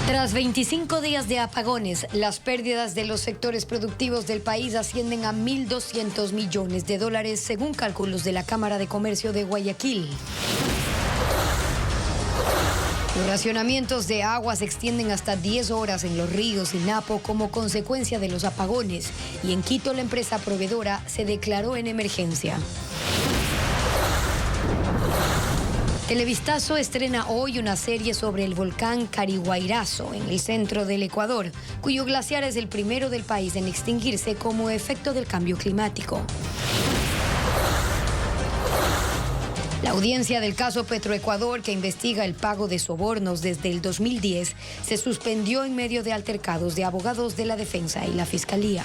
Tras 25 días de apagones, las pérdidas de los sectores productivos del país ascienden a 1.200 millones de dólares, según cálculos de la Cámara de Comercio de Guayaquil. Los racionamientos de agua se extienden hasta 10 horas en los ríos y Napo como consecuencia de los apagones, y en Quito la empresa proveedora se declaró en emergencia. Televistazo estrena hoy una serie sobre el volcán Cariguairazo en el centro del Ecuador, cuyo glaciar es el primero del país en extinguirse como efecto del cambio climático. La audiencia del caso Petroecuador, que investiga el pago de sobornos desde el 2010, se suspendió en medio de altercados de abogados de la defensa y la fiscalía.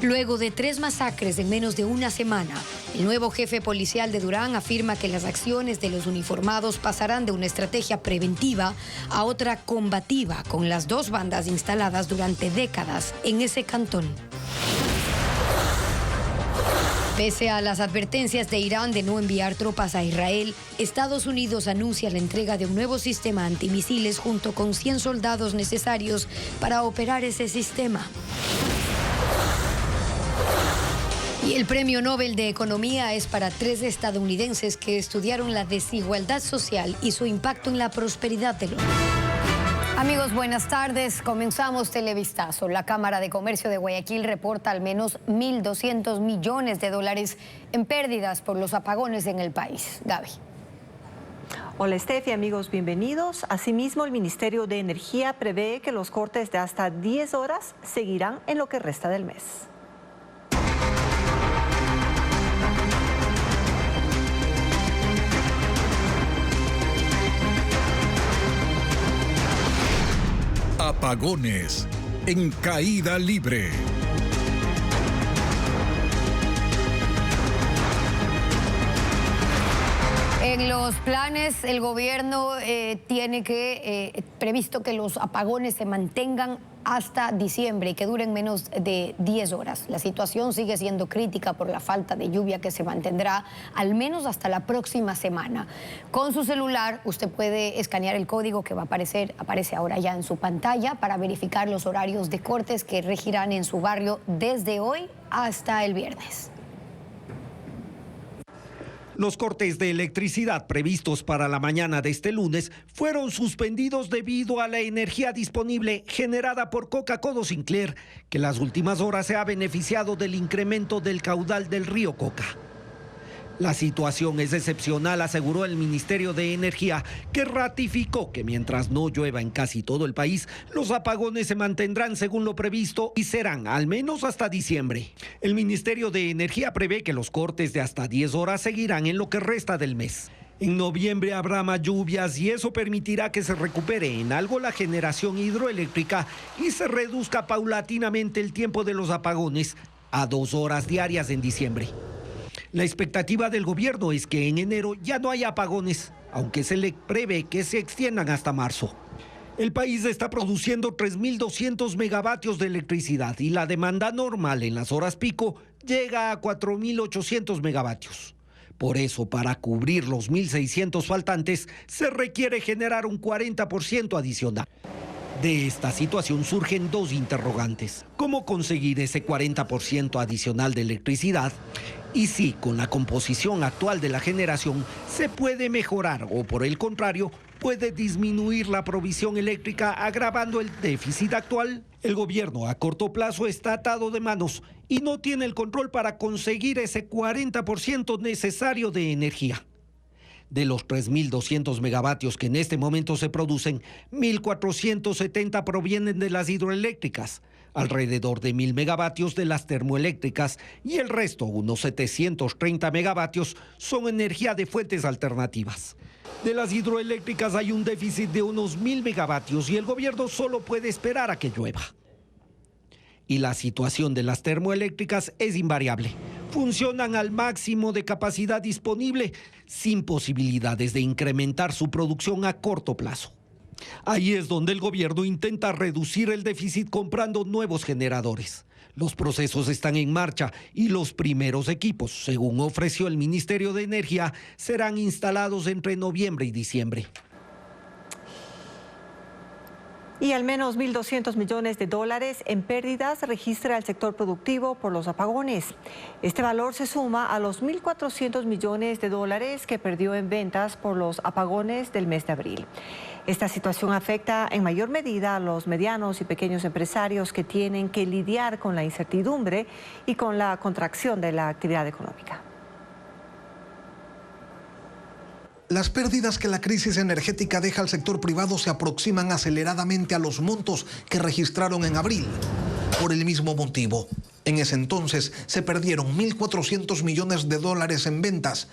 Luego de 3 masacres en menos de una semana, el nuevo jefe policial de Durán afirma que las acciones de los uniformados pasarán de una estrategia preventiva a otra combativa, con las 2 bandas instaladas durante décadas en ese cantón. Pese a las advertencias de Irán de no enviar tropas a Israel, Estados Unidos anuncia la entrega de un nuevo sistema antimisiles junto con 100 soldados necesarios para operar ese sistema. Y el Premio Nobel de Economía es para 3 estadounidenses que estudiaron la desigualdad social y su impacto en la prosperidad del hombre. Amigos, buenas tardes. Comenzamos Televistazo. La Cámara de Comercio de Guayaquil reporta al menos 1.200 millones de dólares en pérdidas por los apagones en el país. Gaby. Hola Estefi, amigos, bienvenidos. Asimismo, el Ministerio de Energía prevé que los cortes de hasta 10 horas seguirán en lo que resta del mes. Apagones en caída libre. En los planes, el gobierno tiene previsto que los apagones se mantengan hasta diciembre y que duren menos de 10 horas. La situación sigue siendo crítica por la falta de lluvia que se mantendrá al menos hasta la próxima semana. Con su celular usted puede escanear el código que va a aparece ahora ya en su pantalla para verificar los horarios de cortes que regirán en su barrio desde hoy hasta el viernes. Los cortes de electricidad previstos para la mañana de este lunes fueron suspendidos debido a la energía disponible generada por Coca-Codo Sinclair, que en las últimas horas se ha beneficiado del incremento del caudal del río Coca. La situación es excepcional, aseguró el Ministerio de Energía, que ratificó que mientras no llueva en casi todo el país, los apagones se mantendrán según lo previsto y serán al menos hasta diciembre. El Ministerio de Energía prevé que los cortes de hasta 10 horas seguirán en lo que resta del mes. En noviembre habrá más lluvias y eso permitirá que se recupere en algo la generación hidroeléctrica y se reduzca paulatinamente el tiempo de los apagones a 2 horas diarias en diciembre. La expectativa del gobierno es que en enero ya no haya apagones, aunque se le prevé que se extiendan hasta marzo. El país está produciendo 3.200 megavatios de electricidad y la demanda normal en las horas pico llega a 4.800 megavatios. Por eso, para cubrir los 1.600 faltantes, se requiere generar un 40% adicional. De esta situación surgen 2 interrogantes. ¿Cómo conseguir ese 40% adicional de electricidad? Y si con la composición actual de la generación se puede mejorar o por el contrario puede disminuir la provisión eléctrica agravando el déficit actual. El gobierno a corto plazo está atado de manos y no tiene el control para conseguir ese 40% necesario de energía. De los 3.200 megavatios que en este momento se producen, 1.470 provienen de las hidroeléctricas, alrededor de 1.000 megavatios de las termoeléctricas y el resto, unos 730 megavatios, son energía de fuentes alternativas. De las hidroeléctricas hay un déficit de unos 1.000 megavatios y el gobierno solo puede esperar a que llueva. Y la situación de las termoeléctricas es invariable. Funcionan al máximo de capacidad disponible, sin posibilidades de incrementar su producción a corto plazo. Ahí es donde el gobierno intenta reducir el déficit comprando nuevos generadores. Los procesos están en marcha y los primeros equipos, según ofreció el Ministerio de Energía, serán instalados entre noviembre y diciembre. Y al menos 1.200 millones de dólares en pérdidas registra el sector productivo por los apagones. Este valor se suma a los 1.400 millones de dólares que perdió en ventas por los apagones del mes de abril. Esta situación afecta en mayor medida a los medianos y pequeños empresarios que tienen que lidiar con la incertidumbre y con la contracción de la actividad económica. Las pérdidas que la crisis energética deja al sector privado se aproximan aceleradamente a los montos que registraron en abril. Por el mismo motivo, en ese entonces se perdieron 1.400 millones de dólares en ventas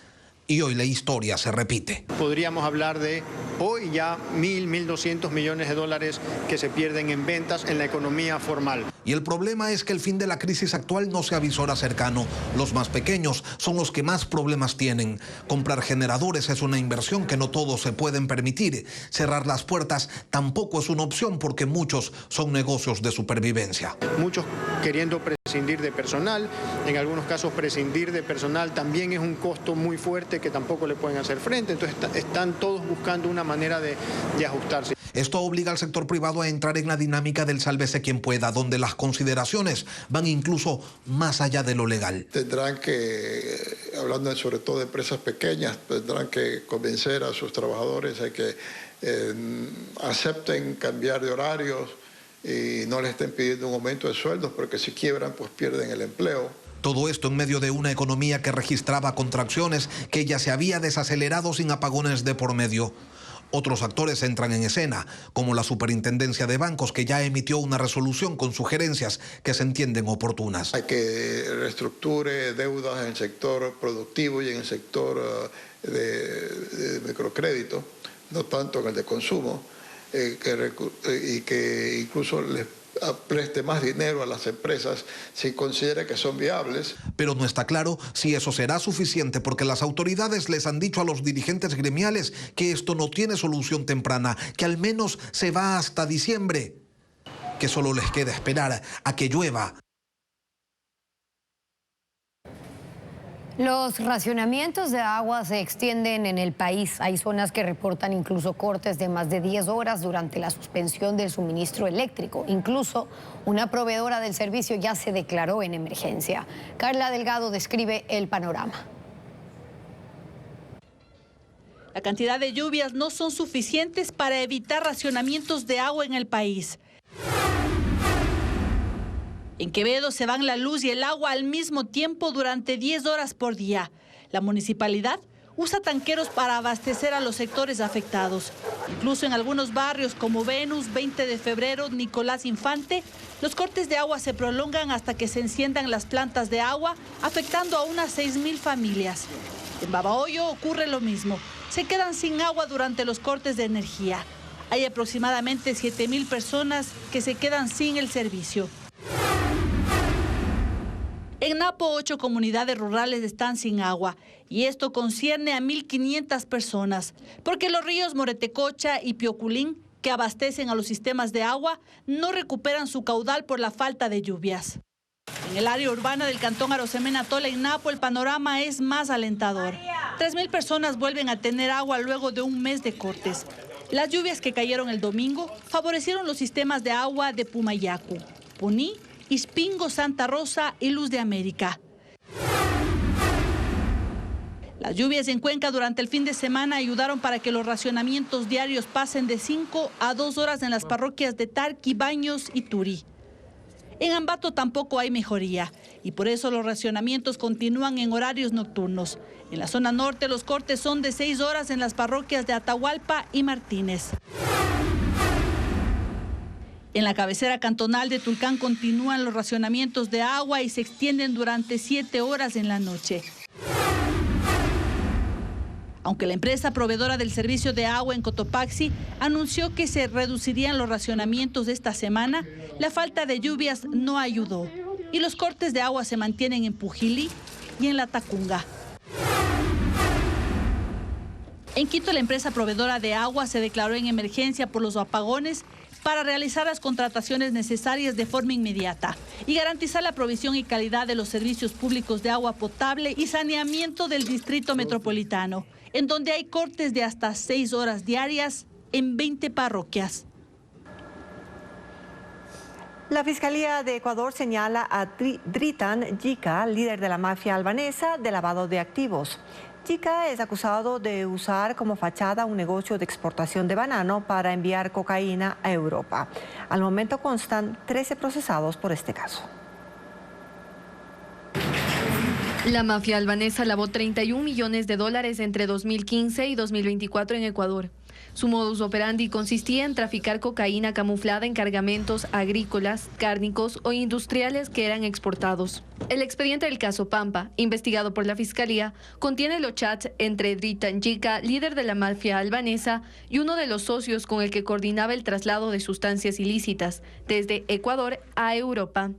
y hoy la historia se repite. Podríamos hablar de hoy ya 1.200 millones de dólares que se pierden en ventas en la economía formal. Y el problema es que el fin de la crisis actual no se avisora cercano. Los más pequeños son los que más problemas tienen. Comprar generadores es una inversión que no todos se pueden permitir. Cerrar las puertas tampoco es una opción porque muchos son negocios de supervivencia. Muchos queriendo prescindir de personal, en algunos casos prescindir de personal también es un costo muy fuerte que tampoco le pueden hacer frente, entonces están todos buscando una manera de ajustarse. Esto obliga al sector privado a entrar en la dinámica del sálvese quien pueda, donde las consideraciones van incluso más allá de lo legal. Tendrán que, hablando sobre todo de empresas pequeñas, tendrán que convencer a sus trabajadores a que acepten cambiar de horarios y no les estén pidiendo un aumento de sueldos, porque si quiebran pues pierden el empleo. Todo esto en medio de una economía que registraba contracciones, que ya se había desacelerado sin apagones de por medio. Otros actores entran en escena, como la Superintendencia de Bancos, que ya emitió una resolución con sugerencias que se entienden oportunas. Hay que reestructure deudas en el sector productivo y en el sector de microcrédito, no tanto en el de consumo, y que incluso les preste más dinero a las empresas si considera que son viables. Pero no está claro si eso será suficiente porque las autoridades les han dicho a los dirigentes gremiales que esto no tiene solución temprana, que al menos se va hasta diciembre, que solo les queda esperar a que llueva. Los racionamientos de agua se extienden en el país. Hay zonas que reportan incluso cortes de más de 10 horas durante la suspensión del suministro eléctrico. Incluso una proveedora del servicio ya se declaró en emergencia. Carla Delgado describe el panorama. La cantidad de lluvias no son suficientes para evitar racionamientos de agua en el país. En Quevedo se van la luz y el agua al mismo tiempo durante 10 horas por día. La municipalidad usa tanqueros para abastecer a los sectores afectados. Incluso en algunos barrios como Venus, 20 de febrero, Nicolás Infante, los cortes de agua se prolongan hasta que se enciendan las plantas de agua, afectando a unas 6.000 familias. En Babahoyo ocurre lo mismo. Se quedan sin agua durante los cortes de energía. Hay aproximadamente 7.000 personas que se quedan sin el servicio. En Napo, 8 comunidades rurales están sin agua y esto concierne a 1.500 personas, porque los ríos Moretecocha y Pioculín, que abastecen a los sistemas de agua, no recuperan su caudal por la falta de lluvias. En el área urbana del cantón Arosemena Tola, en Napo, el panorama es más alentador. 3.000 personas vuelven a tener agua luego de un mes de cortes. Las lluvias que cayeron el domingo favorecieron los sistemas de agua de Pumayacu, Puní, Ispingo, Santa Rosa y Luz de América. Las lluvias en Cuenca durante el fin de semana ayudaron para que los racionamientos diarios pasen de 5 a 2 horas en las parroquias de Tarqui, Baños y Turi. En Ambato tampoco hay mejoría y por eso los racionamientos continúan en horarios nocturnos. En la zona norte los cortes son de 6 horas en las parroquias de Atahualpa y Martínez. En la cabecera cantonal de Tulcán continúan los racionamientos de agua y se extienden durante 7 horas en la noche. Aunque la empresa proveedora del servicio de agua en Cotopaxi anunció que se reducirían los racionamientos de esta semana, la falta de lluvias no ayudó y los cortes de agua se mantienen en Pujilí y en La Tacunga. En Quito, la empresa proveedora de agua se declaró en emergencia por los apagones para realizar las contrataciones necesarias de forma inmediata y garantizar la provisión y calidad de los servicios públicos de agua potable y saneamiento del distrito metropolitano, en donde hay cortes de hasta 6 horas diarias en 20 parroquias. La Fiscalía de Ecuador señala a Dritan Jica, líder de la mafia albanesa, de lavado de activos. Jica es acusado de usar como fachada un negocio de exportación de banano para enviar cocaína a Europa. Al momento constan 13 procesados por este caso. La mafia albanesa lavó 31 millones de dólares entre 2015 y 2024 en Ecuador. Su modus operandi consistía en traficar cocaína camuflada en cargamentos agrícolas, cárnicos o industriales que eran exportados. El expediente del caso Pampa, investigado por la Fiscalía, contiene los chats entre Dritan Jica, líder de la mafia albanesa, y uno de los socios con el que coordinaba el traslado de sustancias ilícitas desde Ecuador a Europa.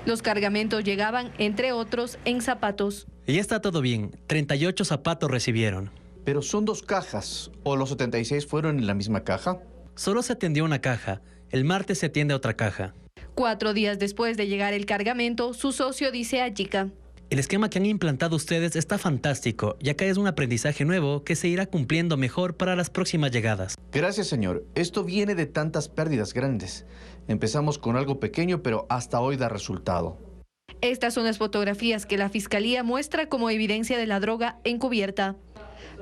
Los cargamentos llegaban, entre otros, en zapatos. Y ya está todo bien. 38 zapatos recibieron. Pero son 2 cajas, ¿o los 76 fueron en la misma caja? Solo se atendió una caja. El martes se atiende otra caja. 4 días después de llegar el cargamento, su socio dice a Jica: El esquema que han implantado ustedes está fantástico, y acá es un aprendizaje nuevo que se irá cumpliendo mejor para las próximas llegadas. Gracias, señor. Esto viene de tantas pérdidas grandes. Empezamos con algo pequeño, pero hasta hoy da resultado. Estas son las fotografías que la Fiscalía muestra como evidencia de la droga encubierta.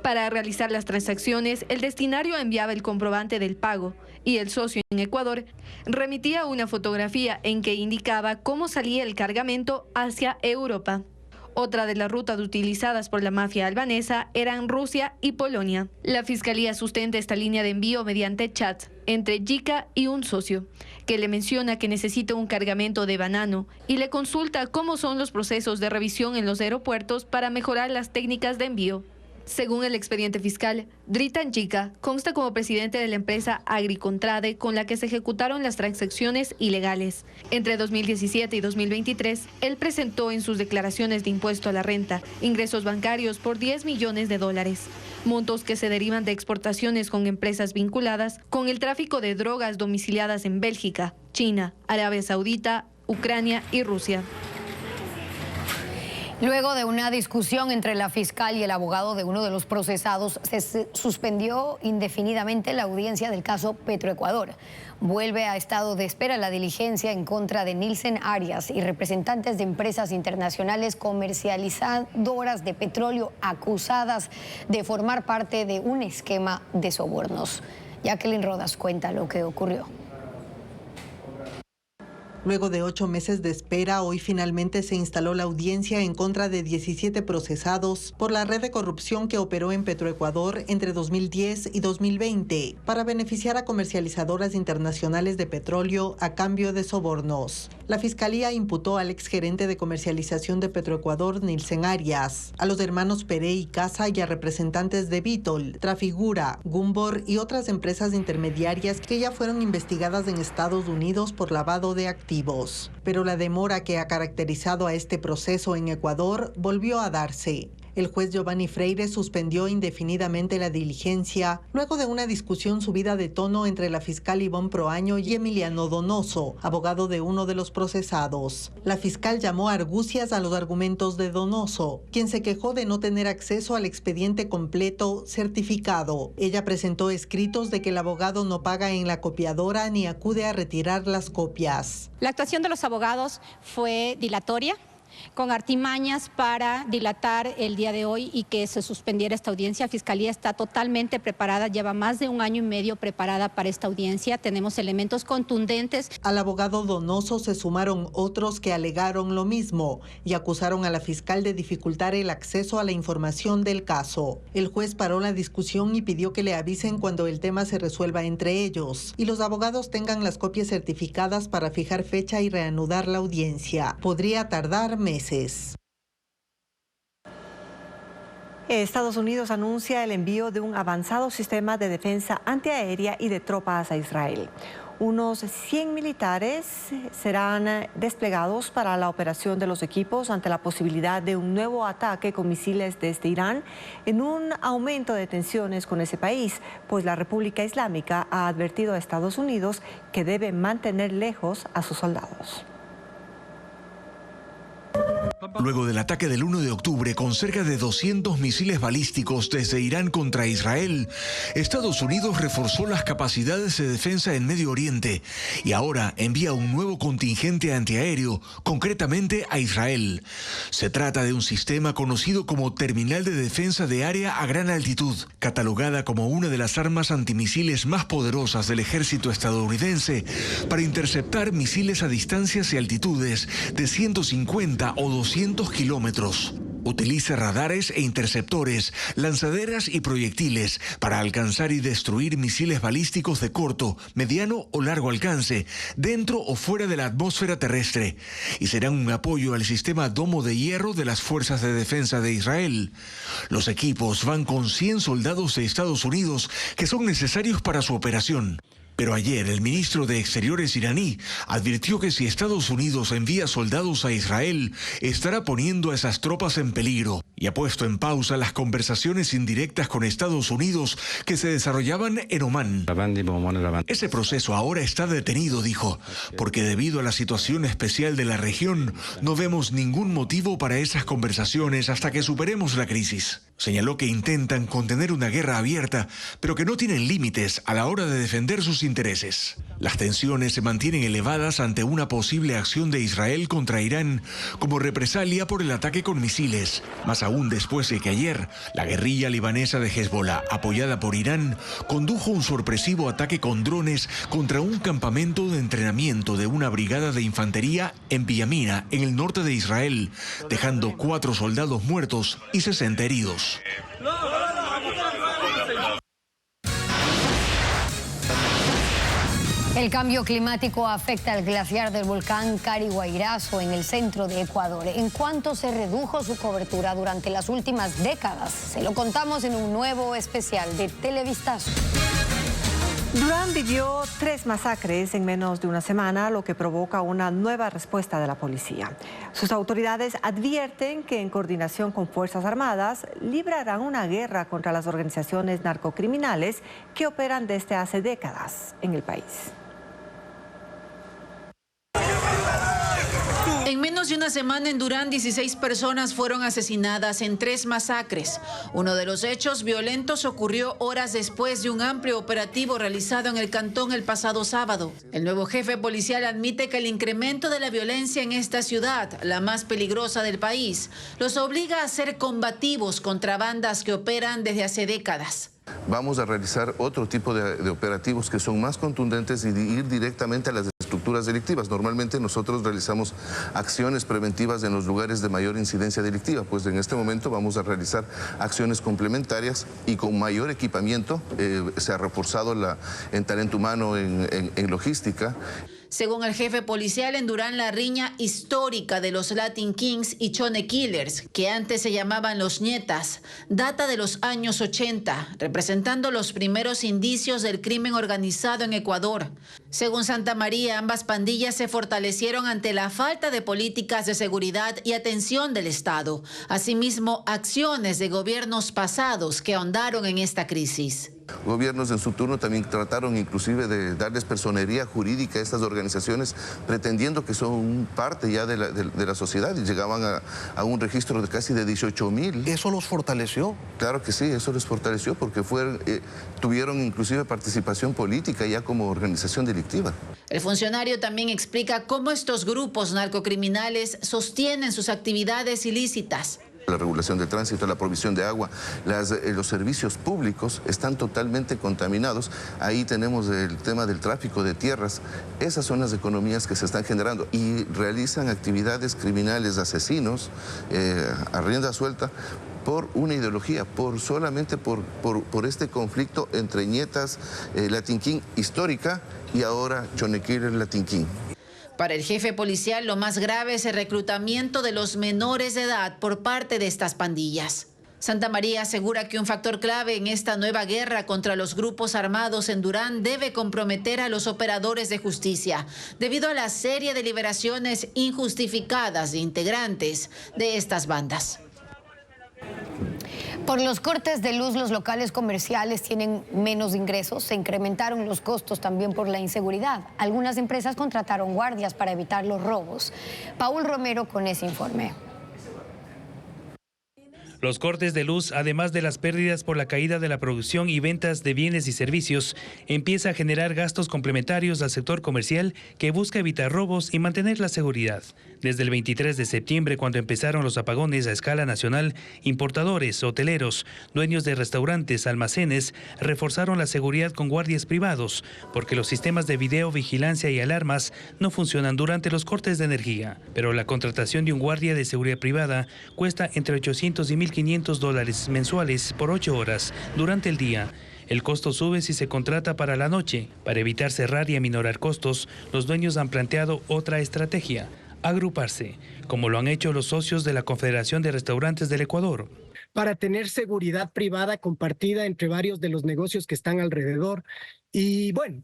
Para realizar las transacciones, el destinario enviaba el comprobante del pago y el socio en Ecuador remitía una fotografía en que indicaba cómo salía el cargamento hacia Europa. Otra de las rutas utilizadas por la mafia albanesa eran Rusia y Polonia. La Fiscalía sustenta esta línea de envío mediante chats entre Jica y un socio, que le menciona que necesita un cargamento de banano y le consulta cómo son los procesos de revisión en los aeropuertos para mejorar las técnicas de envío. Según el expediente fiscal, Dritan Jica consta como presidente de la empresa Agricontrade con la que se ejecutaron las transacciones ilegales. Entre 2017 y 2023, él presentó en sus declaraciones de impuesto a la renta ingresos bancarios por 10 millones de dólares, montos que se derivan de exportaciones con empresas vinculadas con el tráfico de drogas domiciliadas en Bélgica, China, Arabia Saudita, Ucrania y Rusia. Luego de una discusión entre la fiscal y el abogado de uno de los procesados, se suspendió indefinidamente la audiencia del caso Petroecuador. Vuelve a estado de espera la diligencia en contra de Nielsen Arias y representantes de empresas internacionales comercializadoras de petróleo acusadas de formar parte de un esquema de sobornos. Jacqueline Rodas cuenta lo que ocurrió. Luego de 8 meses de espera, hoy finalmente se instaló la audiencia en contra de 17 procesados por la red de corrupción que operó en Petroecuador entre 2010 y 2020 para beneficiar a comercializadoras internacionales de petróleo a cambio de sobornos. La Fiscalía imputó al exgerente de comercialización de Petroecuador, Nielsen Arias, a los hermanos Pérez y Casa y a representantes de Vitol, Trafigura, Gumbor y otras empresas intermediarias que ya fueron investigadas en Estados Unidos por lavado de activos. Pero la demora que ha caracterizado a este proceso en Ecuador volvió a darse. El juez Giovanni Freire suspendió indefinidamente la diligencia luego de una discusión subida de tono entre la fiscal Ivonne Proaño y Emiliano Donoso, abogado de uno de los procesados. La fiscal llamó argucias a los argumentos de Donoso, quien se quejó de no tener acceso al expediente completo certificado. Ella presentó escritos de que el abogado no paga en la copiadora ni acude a retirar las copias. La actuación de los abogados fue dilatoria, con artimañas para dilatar el día de hoy y que se suspendiera esta audiencia. Fiscalía está totalmente preparada, lleva más de 1 año y medio preparada para esta audiencia. Tenemos elementos contundentes. Al abogado Donoso se sumaron otros que alegaron lo mismo y acusaron a la fiscal de dificultar el acceso a la información del caso. El juez paró la discusión y pidió que le avisen cuando el tema se resuelva entre ellos y los abogados tengan las copias certificadas para fijar fecha y reanudar la audiencia. Podría tardar meses. Estados Unidos anuncia el envío de un avanzado sistema de defensa antiaérea y de tropas a Israel. Unos 100 militares serán desplegados para la operación de los equipos ante la posibilidad de un nuevo ataque con misiles desde Irán, en un aumento de tensiones con ese país, pues la República Islámica ha advertido a Estados Unidos que debe mantener lejos a sus soldados. Luego del ataque del 1 de octubre con cerca de 200 misiles balísticos desde Irán contra Israel, Estados Unidos reforzó las capacidades de defensa en Medio Oriente y ahora envía un nuevo contingente antiaéreo, concretamente a Israel. Se trata de un sistema conocido como Terminal de Defensa de Área a Gran Altitud, catalogada como una de las armas antimisiles más poderosas del ejército estadounidense para interceptar misiles a distancias y altitudes de 150 o 200 kilómetros. Utiliza radares e interceptores, lanzaderas y proyectiles para alcanzar y destruir misiles balísticos de corto, mediano o largo alcance, dentro o fuera de la atmósfera terrestre, y serán un apoyo al sistema Domo de Hierro de las Fuerzas de Defensa de Israel. Los equipos van con 100 soldados de Estados Unidos que son necesarios para su operación. Pero ayer el ministro de Exteriores iraní advirtió que si Estados Unidos envía soldados a Israel, estará poniendo a esas tropas en peligro y ha puesto en pausa las conversaciones indirectas con Estados Unidos que se desarrollaban en Omán. Ese proceso ahora está detenido, dijo, porque debido a la situación especial de la región, no vemos ningún motivo para esas conversaciones hasta que superemos la crisis. Señaló que intentan contener una guerra abierta, pero que no tienen límites a la hora de defender sus intereses. Las tensiones se mantienen elevadas ante una posible acción de Israel contra Irán como represalia por el ataque con misiles, más aún después de que ayer la guerrilla libanesa de Hezbollah, apoyada por Irán, condujo un sorpresivo ataque con drones contra un campamento de entrenamiento de una brigada de infantería en Binyamina, en el norte de Israel, dejando 4 soldados muertos y 60 heridos. El cambio climático afecta al glaciar del volcán Cariguairazo en el centro de Ecuador. ¿En cuánto se redujo su cobertura durante las últimas décadas? Se lo contamos en un nuevo especial de Televistazo. Durán vivió 3 masacres en menos de una semana, lo que provoca una nueva respuesta de la policía. Sus autoridades advierten que en coordinación con Fuerzas Armadas librarán una guerra contra las organizaciones narcocriminales que operan desde hace décadas en el país. En menos de una semana en Durán, 16 personas fueron asesinadas en 3 masacres. Uno de los hechos violentos ocurrió horas después de un amplio operativo realizado en el cantón el pasado sábado. El nuevo jefe policial admite que el incremento de la violencia en esta ciudad, la más peligrosa del país, los obliga a ser combativos contra bandas que operan desde hace décadas. Vamos a realizar otro tipo de operativos que son más contundentes y ir directamente a las estructuras delictivas. Normalmente nosotros realizamos acciones preventivas en los lugares de mayor incidencia delictiva, pues en este momento vamos a realizar acciones complementarias y con mayor equipamiento. Se ha reforzado en talento humano, en logística. Según el jefe policial, en Durán la riña histórica de los Latin Kings y Chone Killers, que antes se llamaban los Nietas, data de los años 80, representando los primeros indicios del crimen organizado en Ecuador. Según Santa María, ambas pandillas se fortalecieron ante la falta de políticas de seguridad y atención del Estado. Asimismo, acciones de gobiernos pasados que ahondaron en esta crisis. Gobiernos en su turno también trataron inclusive de darles personería jurídica a estas organizaciones, pretendiendo que son parte ya de la sociedad, y llegaban a un registro de casi de 18,000. ¿Eso los fortaleció? Claro que sí, eso les fortaleció porque tuvieron inclusive participación política ya como organización delictiva. El funcionario también explica cómo estos grupos narcocriminales sostienen sus actividades ilícitas. La regulación del tránsito, la provisión de agua, los servicios públicos están totalmente contaminados. Ahí tenemos el tema del tráfico de tierras. Esas son las economías que se están generando y realizan actividades criminales, asesinos, a rienda suelta, por una ideología, solamente por este conflicto entre Nietas Latin King histórica y ahora Chone Killers Latin King. Para el jefe policial, lo más grave es el reclutamiento de los menores de edad por parte de estas pandillas. Santa María asegura que un factor clave en esta nueva guerra contra los grupos armados en Durán debe comprometer a los operadores de justicia, debido a la serie de liberaciones injustificadas de integrantes de estas bandas. Por los cortes de luz, los locales comerciales tienen menos ingresos. Se incrementaron los costos también por la inseguridad. Algunas empresas contrataron guardias para evitar los robos. Paul Romero con ese informe. Los cortes de luz, además de las pérdidas por la caída de la producción y ventas de bienes y servicios, empieza a generar gastos complementarios al sector comercial que busca evitar robos y mantener la seguridad. Desde el 23 de septiembre, cuando empezaron los apagones a escala nacional, importadores, hoteleros, dueños de restaurantes, almacenes, reforzaron la seguridad con guardias privados, porque los sistemas de video, vigilancia y alarmas no funcionan durante los cortes de energía. Pero la contratación de un guardia de seguridad privada cuesta entre $800 y $1,500 mensuales por 8 horas durante el día. El costo sube si se contrata para la noche. Para evitar cerrar y aminorar costos, los dueños han planteado otra estrategia: agruparse, como lo han hecho los socios de la Confederación de Restaurantes del Ecuador. Para tener seguridad privada compartida entre varios de los negocios que están alrededor. Y bueno,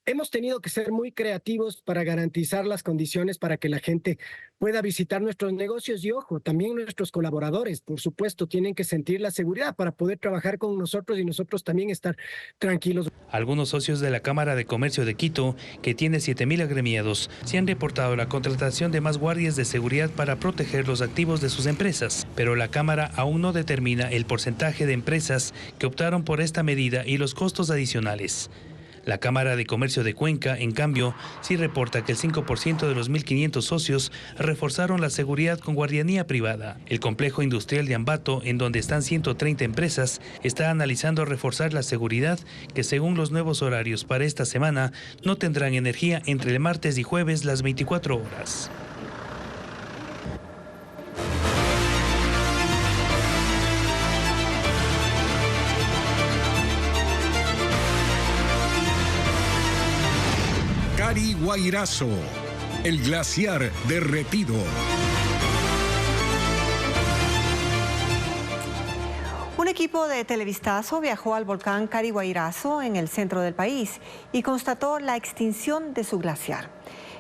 hemos tenido que ser muy creativos para garantizar las condiciones para que la gente pueda visitar nuestros negocios y, ojo, también nuestros colaboradores, por supuesto, tienen que sentir la seguridad para poder trabajar con nosotros y nosotros también estar tranquilos. Algunos socios de la Cámara de Comercio de Quito, que tiene 7,000 agremiados, se han reportado la contratación de más guardias de seguridad para proteger los activos de sus empresas, pero la Cámara aún no determina el porcentaje de empresas que optaron por esta medida y los costos adicionales. La Cámara de Comercio de Cuenca, en cambio, sí reporta que el 5% de los 1.500 socios reforzaron la seguridad con guardianía privada. El complejo industrial de Ambato, en donde están 130 empresas, está analizando reforzar la seguridad, que según los nuevos horarios para esta semana, no tendrán energía entre el martes y jueves las 24 horas. Cariguairazo, el glaciar derretido. Un equipo de Televistazo viajó al volcán Cariguairazo en el centro del país y constató la extinción de su glaciar.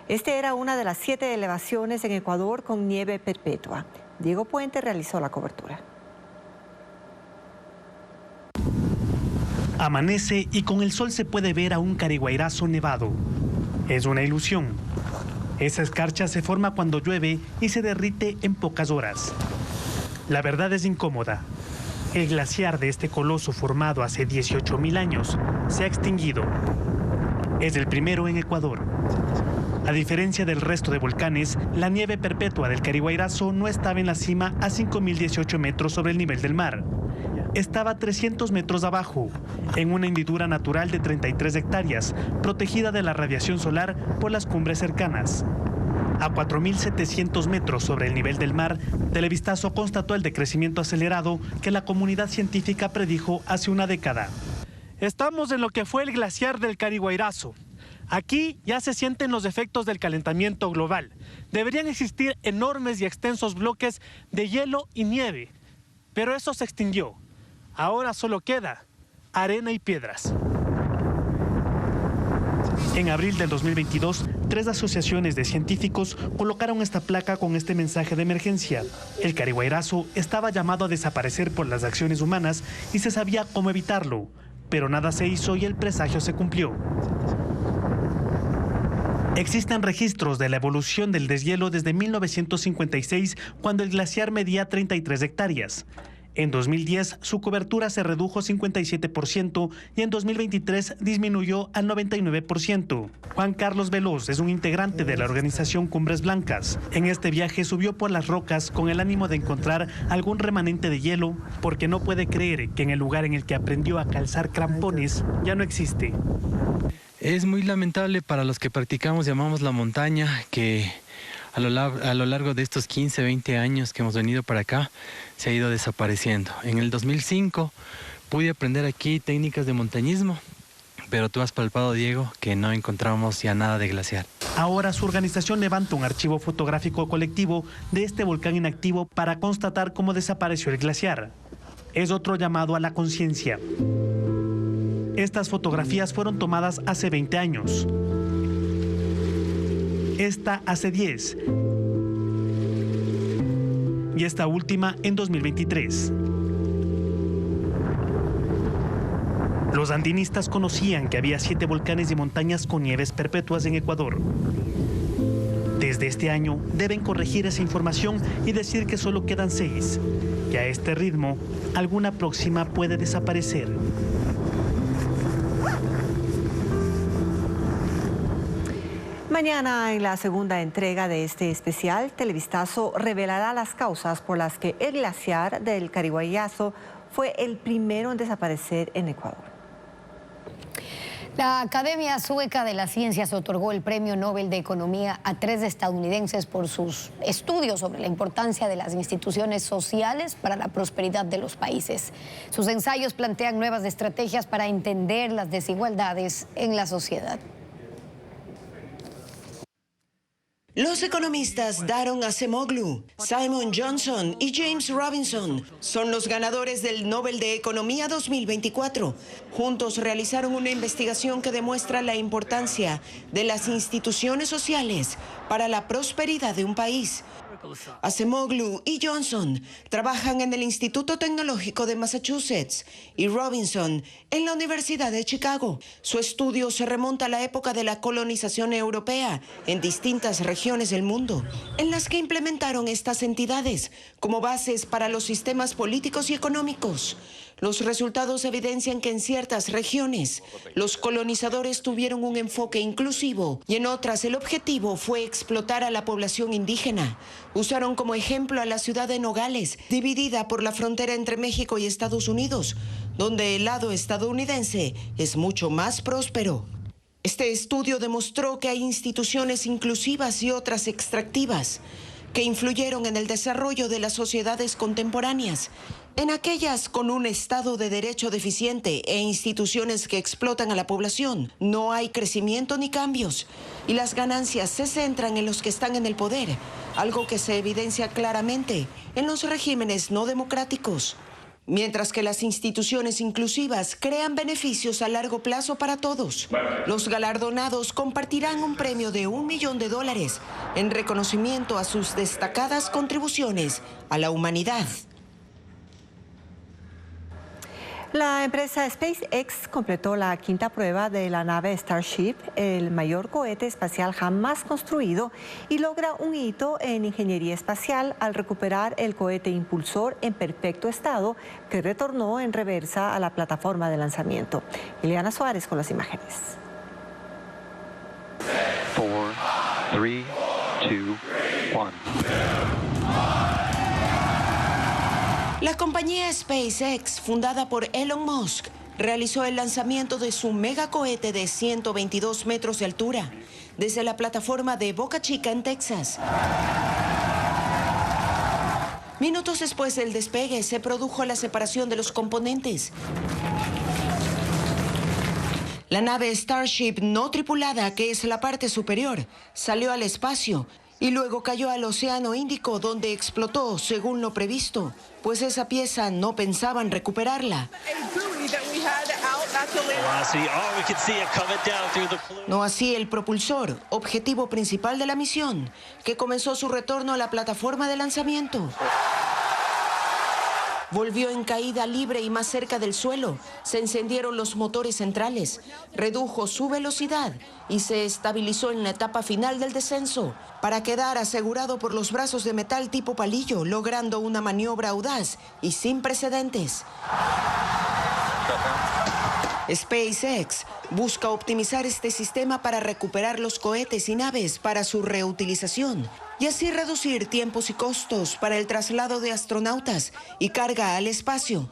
Este era una de las 7 elevaciones en Ecuador con nieve perpetua. Diego Puente realizó la cobertura. Amanece y con el sol se puede ver a un Cariguairazo nevado. Es una ilusión. Esa escarcha se forma cuando llueve y se derrite en pocas horas. La verdad es incómoda. El glaciar de este coloso formado hace 18.000 años se ha extinguido. Es el primero en Ecuador. A diferencia del resto de volcanes, la nieve perpetua del Cariguairazo no estaba en la cima a 5.018 metros sobre el nivel del mar. Estaba a 300 metros abajo, en una hendidura natural de 33 hectáreas, protegida de la radiación solar por las cumbres cercanas. A 4.700 metros sobre el nivel del mar, Televistazo constató el decrecimiento acelerado que la comunidad científica predijo hace una década. Estamos en lo que fue el glaciar del Cariguairazo. Aquí ya se sienten los efectos del calentamiento global. Deberían existir enormes y extensos bloques de hielo y nieve, pero eso se extinguió. Ahora solo queda arena y piedras. En abril del 2022, 3 asociaciones de científicos colocaron esta placa con este mensaje de emergencia. El Cariguairazo estaba llamado a desaparecer por las acciones humanas y se sabía cómo evitarlo, pero nada se hizo y el presagio se cumplió. Existen registros de la evolución del deshielo desde 1956, cuando el glaciar medía 33 hectáreas. En 2010, su cobertura se redujo 57% y en 2023 disminuyó al 99%. Juan Carlos Veloz es un integrante de la organización Cumbres Blancas. En este viaje subió por las rocas con el ánimo de encontrar algún remanente de hielo, porque no puede creer que en el lugar en el que aprendió a calzar crampones ya no existe. Es muy lamentable para los que practicamos, llamamos la montaña, que a lo largo de estos 15, 20 años que hemos venido para acá, se ha ido desapareciendo. En el 2005 pude aprender aquí técnicas de montañismo, pero tú has palpado, Diego, que no encontramos ya nada de glaciar. Ahora su organización levanta un archivo fotográfico colectivo de este volcán inactivo para constatar cómo desapareció el glaciar. es otro llamado a la conciencia. Estas fotografías fueron tomadas hace 20 años. Esta hace 10. Y esta última en 2023. Los andinistas conocían que había 7 volcanes y montañas con nieves perpetuas en Ecuador. Desde este año deben corregir esa información y decir que solo quedan 6. Y a este ritmo, alguna próxima puede desaparecer. Mañana, en la segunda entrega de este especial, Televistazo revelará las causas por las que el glaciar del Cariguairazo fue el primero en desaparecer en Ecuador. La Academia Sueca de las Ciencias otorgó el Premio Nobel de Economía a 3 estadounidenses por sus estudios sobre la importancia de las instituciones sociales para la prosperidad de los países. Sus ensayos plantean nuevas estrategias para entender las desigualdades en la sociedad. Los economistas Daron Acemoglu, Simon Johnson y James Robinson son los ganadores del Nobel de Economía 2024. Juntos realizaron una investigación que demuestra la importancia de las instituciones sociales para la prosperidad de un país. Acemoglu y Johnson trabajan en el Instituto Tecnológico de Massachusetts y Robinson en la Universidad de Chicago. Su estudio se remonta a la época de la colonización europea en distintas regiones del mundo, en las que implementaron estas entidades como bases para los sistemas políticos y económicos. Los resultados evidencian que en ciertas regiones los colonizadores tuvieron un enfoque inclusivo y en otras el objetivo fue explotar a la población indígena. Usaron como ejemplo a la ciudad de Nogales, dividida por la frontera entre México y Estados Unidos, donde el lado estadounidense es mucho más próspero. Este estudio demostró que hay instituciones inclusivas y otras extractivas que influyeron en el desarrollo de las sociedades contemporáneas. En aquellas con un Estado de Derecho deficiente e instituciones que explotan a la población, no hay crecimiento ni cambios, y las ganancias se centran en los que están en el poder, algo que se evidencia claramente en los regímenes no democráticos. Mientras que las instituciones inclusivas crean beneficios a largo plazo para todos. Los galardonados compartirán un premio de $1 millón en reconocimiento a sus destacadas contribuciones a la humanidad. La empresa SpaceX completó la 5ª prueba de la nave Starship, el mayor cohete espacial jamás construido, y logra un hito en ingeniería espacial al recuperar el cohete impulsor en perfecto estado que retornó en reversa a la plataforma de lanzamiento. Ileana Suárez con las imágenes. 4, 3, 2, 1. La compañía SpaceX, fundada por Elon Musk, realizó el lanzamiento de su megacohete de 122 metros de altura desde la plataforma de Boca Chica, en Texas. Minutos después del despegue, se produjo la separación de los componentes. La nave Starship no tripulada, que es la parte superior, salió al espacio y luego cayó al Océano Índico, donde explotó según lo previsto, pues esa pieza no pensaban recuperarla. No así el propulsor, objetivo principal de la misión, que comenzó su retorno a la plataforma de lanzamiento. Volvió en caída libre y más cerca del suelo. Se encendieron los motores centrales, redujo su velocidad y se estabilizó en la etapa final del descenso para quedar asegurado por los brazos de metal tipo palillo, logrando una maniobra audaz y sin precedentes. SpaceX busca optimizar este sistema para recuperar los cohetes y naves para su reutilización y así reducir tiempos y costos para el traslado de astronautas y carga al espacio,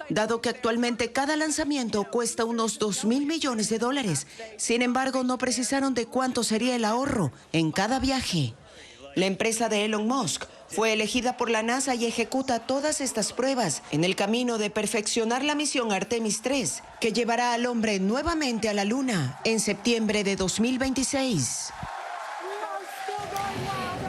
dado que actualmente cada lanzamiento cuesta unos $2.000 millones. Sin embargo, no precisaron de cuánto sería el ahorro en cada viaje. La empresa de Elon Musk fue elegida por la NASA y ejecuta todas estas pruebas en el camino de perfeccionar la misión Artemis 3, que llevará al hombre nuevamente a la Luna en septiembre de 2026.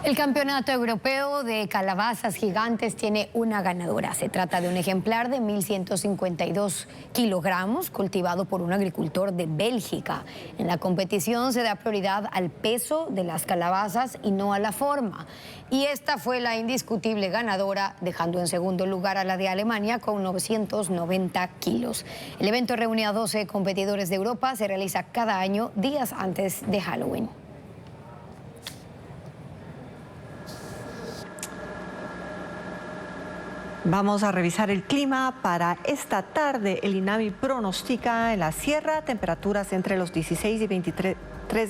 El Campeonato Europeo de Calabazas Gigantes tiene una ganadora. Se trata de un ejemplar de 1.152 kilogramos cultivado por un agricultor de Bélgica. En la competición se da prioridad al peso de las calabazas y no a la forma. Y esta fue la indiscutible ganadora, dejando en segundo lugar a la de Alemania con 990 kilos. El evento reúne a 12 competidores de Europa. Se realiza cada año días antes de Halloween. Vamos a revisar el clima para esta tarde. El INAMI pronostica en la sierra temperaturas entre los 16 y 23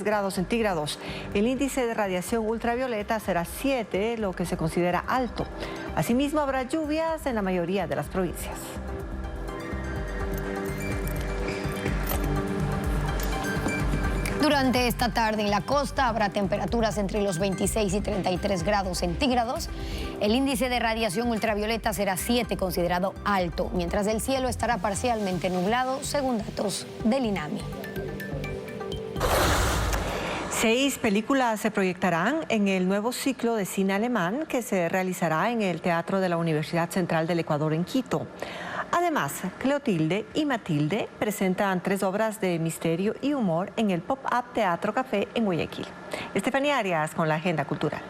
grados centígrados. El índice de radiación ultravioleta será 7, lo que se considera alto. Asimismo, habrá lluvias en la mayoría de las provincias. Durante esta tarde en la costa habrá temperaturas entre los 26 y 33 grados centígrados. El índice de radiación ultravioleta será 7, considerado alto, mientras el cielo estará parcialmente nublado, según datos del INAMI. 6 películas se proyectarán en el nuevo ciclo de cine alemán que se realizará en el Teatro de la Universidad Central del Ecuador en Quito. Además, Cleotilde y Matilde presentan 3 obras de misterio y humor en el Pop-Up Teatro Café en Guayaquil. Estefanía Arias con la agenda cultural.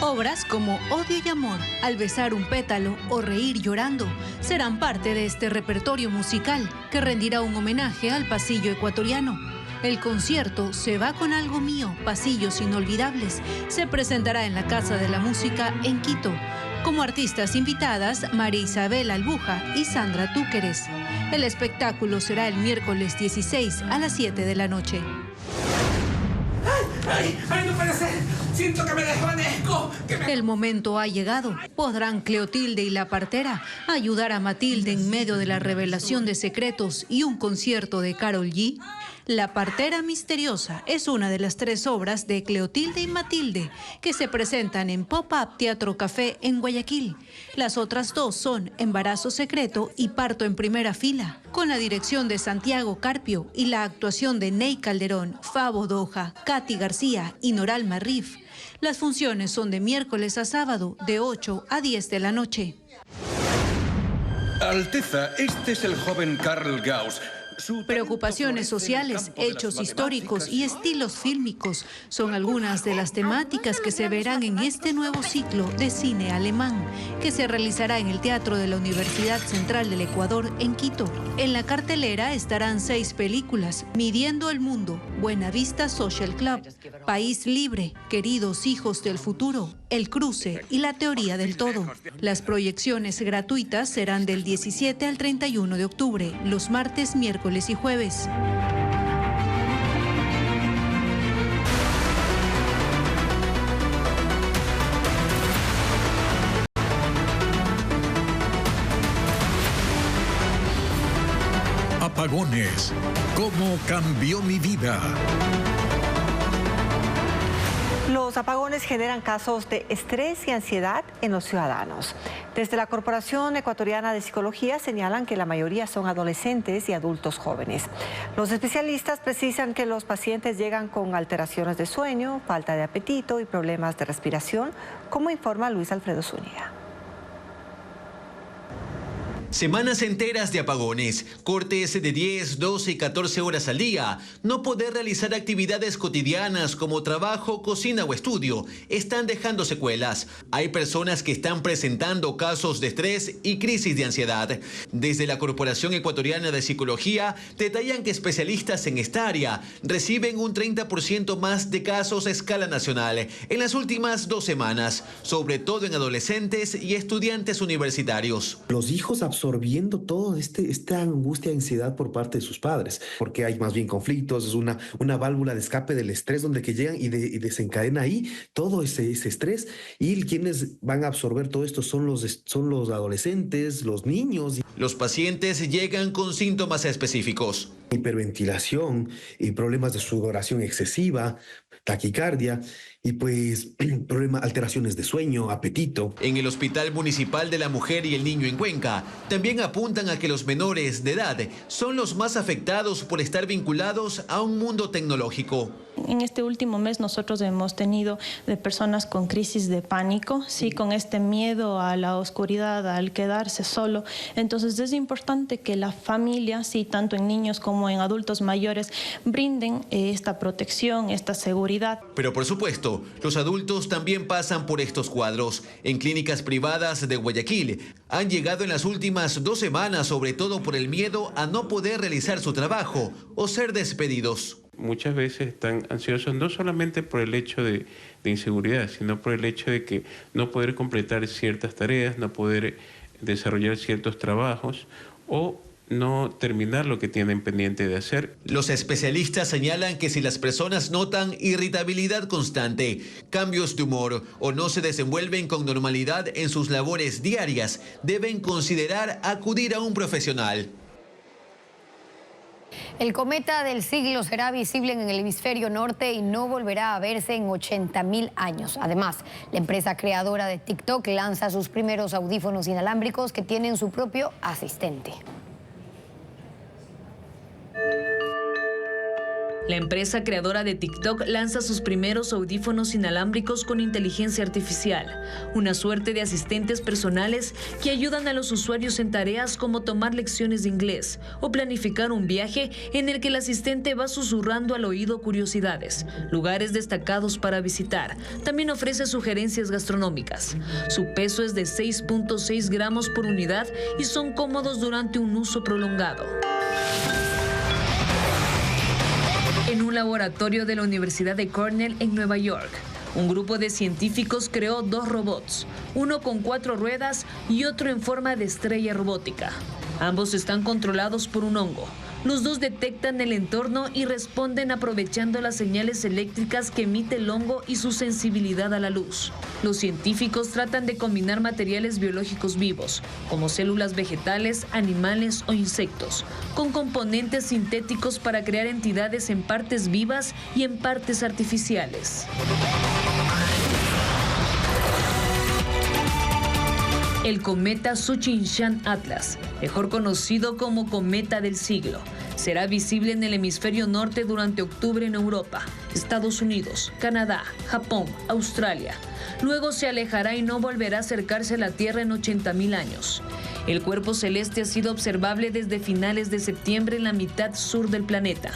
Obras como Odio y Amor, Al besar un pétalo o Reír llorando serán parte de este repertorio musical que rendirá un homenaje al pasillo ecuatoriano. El concierto Se va con algo mío, Pasillos inolvidables, se presentará en la Casa de la Música en Quito. Como artistas invitadas, María Isabel Albuja y Sandra Túqueres. El espectáculo será el miércoles 16 a las 7 de la noche. ¡Ay, no puede ser! ¡Siento que me desvanezco! El momento ha llegado. ¿Podrán Cleotilde y la partera ayudar a Matilde en medio de la revelación de secretos y un concierto de Karol G? La partera misteriosa es una de las 3 obras de Cleotilde y Matilde que se presentan en Pop-Up Teatro Café en Guayaquil. Las otras 2 son Embarazo secreto y Parto en primera fila, con la dirección de Santiago Carpio y la actuación de Ney Calderón, Fabo Doja, Katy García y Noral Marrif. Las funciones son de miércoles a sábado, de 8 a 10 de la noche. Alteza, este es el joven Karl Gauss. Preocupaciones sociales, hechos históricos y estilos fílmicos son algunas de las temáticas que se verán en este nuevo ciclo de cine alemán que se realizará en el Teatro de la Universidad Central del Ecuador en Quito. En la cartelera estarán 6 películas: Midiendo el Mundo, Buenavista Social Club, País Libre, Queridos Hijos del Futuro, El Cruce y La Teoría del Todo. Las proyecciones gratuitas serán del 17 al 31 de octubre, los martes, miércoles y jueves. Apagones. ¿Cómo cambió mi vida? Los apagones generan casos de estrés y ansiedad en los ciudadanos. Desde la Corporación Ecuatoriana de Psicología señalan que la mayoría son adolescentes y adultos jóvenes. Los especialistas precisan que los pacientes llegan con alteraciones de sueño, falta de apetito y problemas de respiración, como informa Luis Alfredo Zúñiga. Semanas enteras de apagones, cortes de 10, 12 y 14 horas al día, no poder realizar actividades cotidianas como trabajo, cocina o estudio, están dejando secuelas. Hay personas que están presentando casos de estrés y crisis de ansiedad. Desde la Corporación Ecuatoriana de Psicología detallan que especialistas en esta área reciben un 30% más de casos a escala nacional en las últimas 2 semanas, sobre todo en adolescentes y estudiantes universitarios. Los hijos absorbiendo toda esta angustia y ansiedad por parte de sus padres, porque hay más bien conflictos, es una válvula de escape del estrés donde que llegan y desencadena ahí todo ese estrés, y quienes van a absorber todo esto son los adolescentes, los niños. Los pacientes llegan con síntomas específicos: hiperventilación y problemas de sudoración excesiva, taquicardia y pues alteraciones de sueño, apetito. En el Hospital Municipal de la Mujer y el Niño en Cuenca también apuntan a que los menores de edad son los más afectados por estar vinculados a un mundo tecnológico. En este último mes nosotros hemos tenido de personas con crisis de pánico, sí, con este miedo a la oscuridad, al quedarse solo. Entonces es importante que la familia, sí, tanto en niños como en adultos mayores, brinden esta protección, esta seguridad. Pero por supuesto, los adultos también pasan por estos cuadros. En clínicas privadas de Guayaquil han llegado en las últimas 2 semanas, sobre todo por el miedo a no poder realizar su trabajo o ser despedidos. Muchas veces están ansiosos no solamente por el hecho de inseguridad, sino por el hecho de que no poder completar ciertas tareas, no poder desarrollar ciertos trabajos o no terminar lo que tienen pendiente de hacer. Los especialistas señalan que si las personas notan irritabilidad constante, cambios de humor o no se desenvuelven con normalidad en sus labores diarias, deben considerar acudir a un profesional. El cometa del siglo será visible en el hemisferio norte y no volverá a verse en 80.000 años. Además, la empresa creadora de TikTok lanza sus primeros audífonos inalámbricos que tienen su propio asistente. La empresa creadora de TikTok lanza sus primeros audífonos inalámbricos con inteligencia artificial, una suerte de asistentes personales que ayudan a los usuarios en tareas como tomar lecciones de inglés o planificar un viaje en el que el asistente va susurrando al oído curiosidades, lugares destacados para visitar. También ofrece sugerencias gastronómicas. Su peso es de 6.6 gramos por unidad y son cómodos durante un uso prolongado. En un laboratorio de la Universidad de Cornell en Nueva York, un grupo de científicos creó 2 robots, uno con 4 ruedas y otro en forma de estrella robótica. Ambos están controlados por un hongo. Los 2 detectan el entorno y responden aprovechando las señales eléctricas que emite el hongo y su sensibilidad a la luz. Los científicos tratan de combinar materiales biológicos vivos, como células vegetales, animales o insectos, con componentes sintéticos para crear entidades en partes vivas y en partes artificiales. El cometa Tsuchinshan Atlas, mejor conocido como cometa del siglo, será visible en el hemisferio norte durante octubre en Europa, Estados Unidos, Canadá, Japón, Australia. Luego se alejará y no volverá a acercarse a la Tierra en 80.000 años. El cuerpo celeste ha sido observable desde finales de septiembre en la mitad sur del planeta.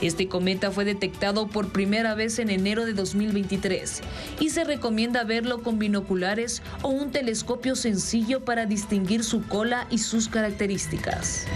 Este cometa fue detectado por primera vez en enero de 2023 y se recomienda verlo con binoculares o un telescopio sencillo para distinguir su cola y sus características.